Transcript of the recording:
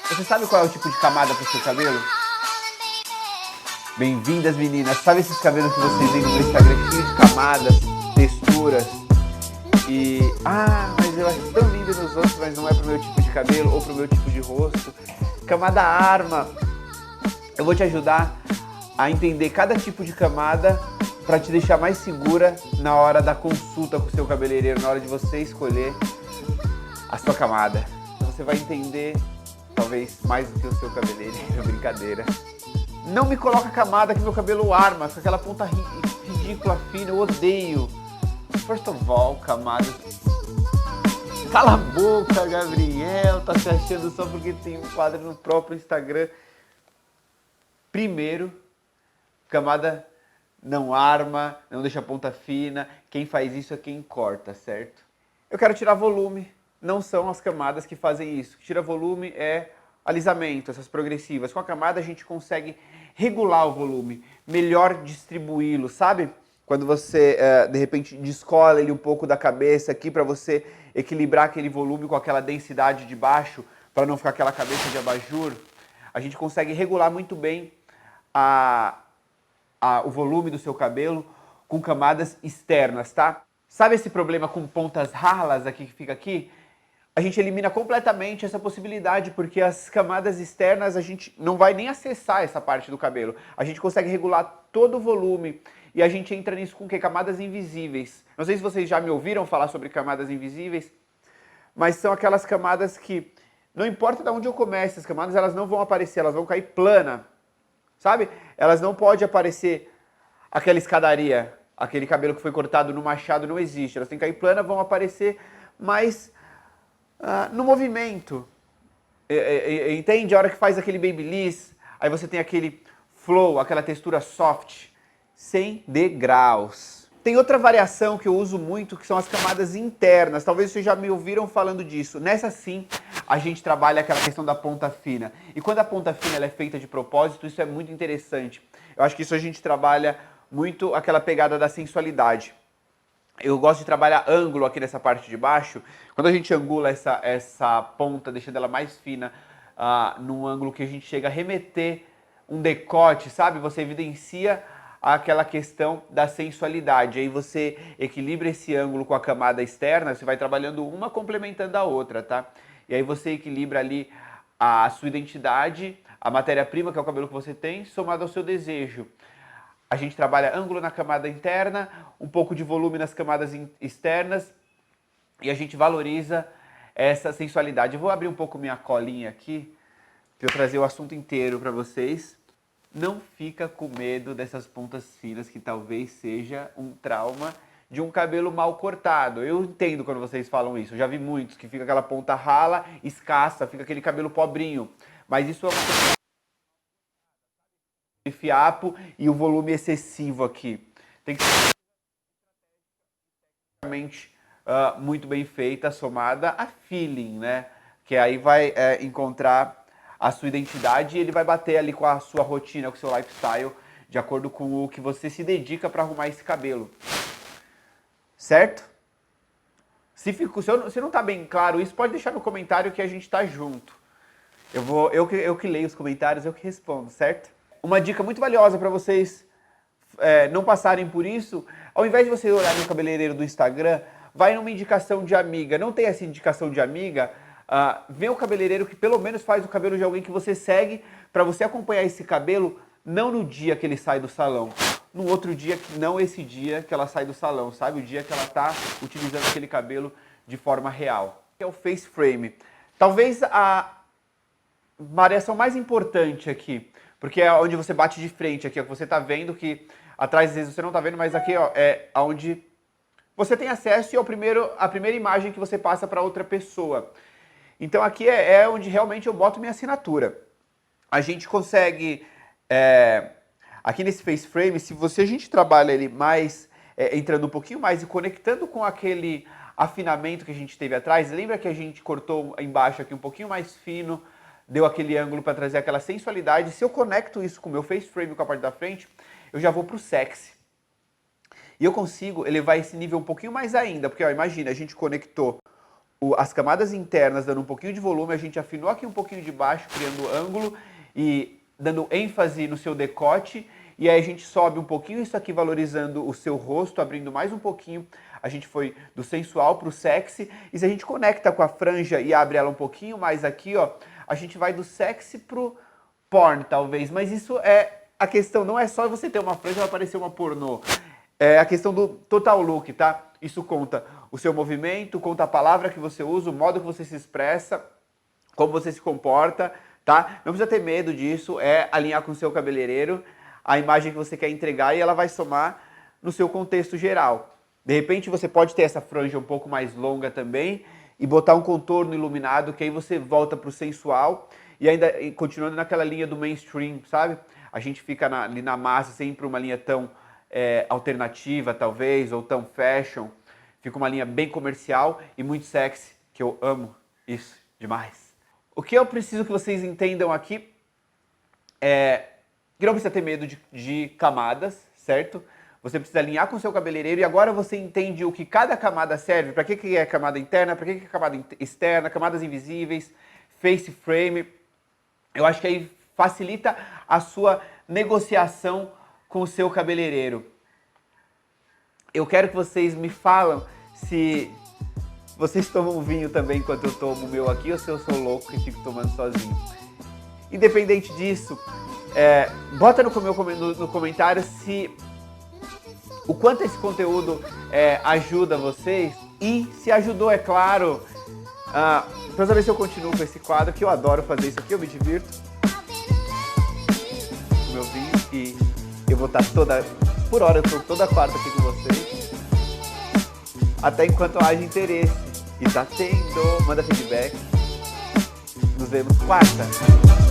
Você sabe qual é o tipo de camada para o seu cabelo? Bem-vindas, meninas. Sabe esses cabelos que vocês veem no meu Instagram cheio de camadas, texturas? E... mas eu acho tão lindo nos outros, mas não é pro meu tipo de cabelo ou pro meu tipo de rosto. Camada Arma. Eu vou te ajudar a entender cada tipo de camada para te deixar mais segura na hora da consulta com o seu cabeleireiro, na hora de você escolher a sua camada. Você vai entender, talvez, mais do que o seu cabeleireiro. Brincadeira. Não me coloca camada que meu cabelo arma, com aquela ponta ridícula, fina, eu odeio. First of all, camada. Cala a boca, Gabriel, tá se achando só porque tem um quadro no próprio Instagram. Primeiro, camada não arma, não deixa a ponta fina. Quem faz isso é quem corta, certo? Eu quero tirar volume. Não são as camadas que fazem isso. O que tira volume é alisamento, essas progressivas. Com a camada a gente consegue regular o volume, melhor distribuí-lo, sabe? Quando você, de repente, descola ele um pouco da cabeça aqui para você equilibrar aquele volume com aquela densidade de baixo, para não ficar aquela cabeça de abajur, a gente consegue regular muito bem o volume do seu cabelo com camadas externas, tá? Sabe esse problema com pontas ralas aqui que fica aqui? A gente elimina completamente essa possibilidade, porque as camadas externas a gente não vai nem acessar essa parte do cabelo. A gente consegue regular todo o volume e a gente entra nisso com o quê? Camadas invisíveis. Não sei se vocês já me ouviram falar sobre camadas invisíveis, mas são aquelas camadas que, não importa de onde eu comece, as camadas elas não vão aparecer, elas vão cair plana, sabe? Elas não podem aparecer aquela escadaria, aquele cabelo que foi cortado no machado não existe. Elas têm que cair plana, vão aparecer, mas no movimento. Entende? A hora que faz aquele babyliss, aí você tem aquele flow, aquela textura soft, sem degraus. Tem outra variação que eu uso muito, que são as camadas internas. Talvez vocês já me ouviram falando disso. Nessa sim, a gente trabalha aquela questão da ponta fina. E quando a ponta fina ela é feita de propósito, isso é muito interessante. Eu acho que isso a gente trabalha muito aquela pegada da sensualidade. Eu gosto de trabalhar ângulo aqui nessa parte de baixo. Quando a gente angula essa ponta, deixando ela mais fina, num ângulo que a gente chega a remeter um decote, sabe? Você evidencia aquela questão da sensualidade. Aí você equilibra esse ângulo com a camada externa, você vai trabalhando uma complementando a outra, tá? E aí você equilibra ali a sua identidade, a matéria-prima, que é o cabelo que você tem, somado ao seu desejo. A gente trabalha ângulo na camada interna, um pouco de volume nas camadas externas e a gente valoriza essa sensualidade. Eu vou abrir um pouco minha colinha aqui para eu trazer o assunto inteiro para vocês. Não fica com medo dessas pontas finas, que talvez seja um trauma de um cabelo mal cortado. Eu entendo quando vocês falam isso. Eu já vi muitos que fica aquela ponta rala, escassa, fica aquele cabelo pobrinho. Mas isso é uma coisa de fiapo e o volume excessivo aqui. Tem que ser realmente muito bem feita, somada a feeling, né? Que aí vai encontrar a sua identidade e ele vai bater ali com a sua rotina, com o seu lifestyle, de acordo com o que você se dedica para arrumar esse cabelo. Certo? Se não tá bem claro isso, pode deixar no comentário que a gente tá junto. Eu que leio os comentários, eu que respondo, certo? Uma dica muito valiosa para vocês não passarem por isso, ao invés de você olhar no cabeleireiro do Instagram, vai numa indicação de amiga. Não tem essa indicação de amiga, vê o cabeleireiro que pelo menos faz o cabelo de alguém que você segue, para você acompanhar esse cabelo, não no dia que ele sai do salão, no outro dia, que não esse dia que ela sai do salão, sabe? O dia que ela está utilizando aquele cabelo de forma real. Que é o face frame. Talvez a variação mais importante aqui, porque é onde você bate de frente aqui, ó, que você está vendo que atrás às vezes você não está vendo, mas aqui ó, é onde você tem acesso e é a primeira imagem que você passa para outra pessoa. Então aqui é onde realmente eu boto minha assinatura. A gente consegue, aqui nesse face frame, se a gente trabalha ele mais, entrando um pouquinho mais e conectando com aquele afinamento que a gente teve atrás, lembra que a gente cortou embaixo aqui um pouquinho mais fino, deu aquele ângulo para trazer aquela sensualidade. Se eu conecto isso com o meu face frame, com a parte da frente, eu já vou pro sexy. E eu consigo elevar esse nível um pouquinho mais ainda, porque ó, imagina, a gente conectou as camadas internas dando um pouquinho de volume, a gente afinou aqui um pouquinho de baixo, criando ângulo e dando ênfase no seu decote. E aí a gente sobe um pouquinho isso aqui, valorizando o seu rosto, abrindo mais um pouquinho. A gente foi do sensual para o sexy. E se a gente conecta com a franja e abre ela um pouquinho mais aqui, ó, a gente vai do sexy pro porn, talvez. Mas isso é a questão, não é só você ter uma franja e vai aparecer uma pornô. É a questão do total look, tá? Isso conta o seu movimento, conta a palavra que você usa, o modo que você se expressa, como você se comporta, tá? Não precisa ter medo disso, é alinhar com o seu cabeleireiro a imagem que você quer entregar e ela vai somar no seu contexto geral. De repente você pode ter essa franja um pouco mais longa também e botar um contorno iluminado, que aí você volta pro sensual e ainda continuando naquela linha do mainstream, sabe? A gente fica ali na massa, sempre uma linha tão alternativa, talvez, ou tão fashion. Fica uma linha bem comercial e muito sexy, que eu amo isso demais. O que eu preciso que vocês entendam aqui é que não precisa ter medo de camadas, certo? Você precisa alinhar com o seu cabeleireiro e agora você entende o que cada camada serve, para que é camada interna, para que é camada externa, camadas invisíveis, face frame. Eu acho que aí facilita a sua negociação com o seu cabeleireiro. Eu quero que vocês me falam se vocês tomam vinho também enquanto eu tomo o meu aqui ou se eu sou louco e fico tomando sozinho. Independente disso, bota no comentário o quanto esse conteúdo ajuda vocês e se ajudou, é claro, para saber se eu continuo com esse quadro, que eu adoro fazer isso aqui, eu me divirto com o meu vinho e eu vou estar por hora, eu estou toda quarta aqui com vocês, até enquanto haja interesse, e tá tendo, manda feedback, nos vemos quarta.